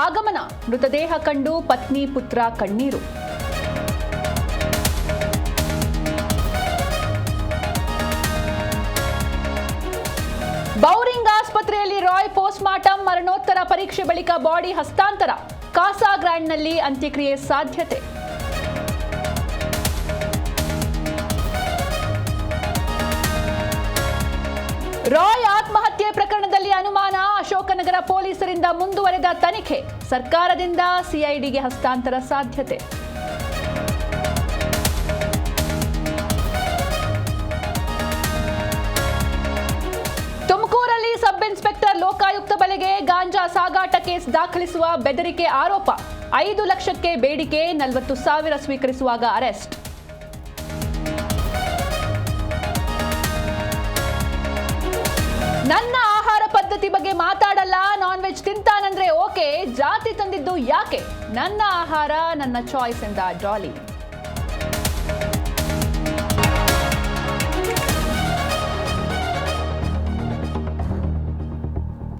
ಆಗಮನ, ಮೃತದೇಹ ಕಂಡು ಪತ್ನಿ ಪುತ್ರ ಕಣ್ಣೀರು. ಬೌರಿಂಗ್ ಆಸ್ಪತ್ರೆಯಲ್ಲಿ ರಾಯ್ ಪೋಸ್ಟ್ಮಾರ್ಟಂ, ಮರಣೋತ್ತರ ಪರೀಕ್ಷೆ ಬಳಿಕ ಬಾಡಿ ಹಸ್ತಾಂತರ. ಕಾಸಾ ಗ್ರ್ಯಾಂಡ್ನಲ್ಲಿ ಅಂತ್ಯಕ್ರಿಯೆ ಸಾಧ್ಯತೆ. ರಾಯ್ ಆತ್ಮಹತ್ಯೆ ಪ್ರಕರಣದಲ್ಲಿ ಅನುಮಾನ, ಅಶೋಕನಗರ ಪೊಲೀಸರಿಂದ ಮುಂದುವರೆದ ತನಿಖೆ. ಸರ್ಕಾರದಿಂದ ಸಿಐಡಿಗೆ ಹಸ್ತಾಂತರ ಸಾಧ್ಯತೆ. ತುಮಕೂರಲ್ಲಿ ಸಬ್ ಇನ್ಸ್ಪೆಕ್ಟರ್ ಲೋಕಾಯುಕ್ತ ಬಲೆಗೆ. ಗಾಂಜಾ ಸಾಗಾಟ ಕೇಸ್ ದಾಖಲಿಸುವ ಬೆದರಿಕೆ ಆರೋಪ. 5 ಲಕ್ಷಕ್ಕೆ ಬೇಡಿಕೆ, 40,000 ಸ್ವೀಕರಿಸುವಾಗ ಅರೆಸ್ಟ್. ನನ್ನ ಆಹಾರ ಪದ್ಧತಿ ಬಗ್ಗೆ ಮಾತಾಡಲ್ಲ, ನಾನ್ ವೆಜ್ ತಿಂತಾನಂದ್ರೆ ಓಕೆ, ಜಾತಿ ತಂದಿದ್ದು ಯಾಕೆ? ನನ್ನ ಆಹಾರ ನನ್ನ ಚಾಯ್ಸ್ ಎಂದ ಡಾಲಿ.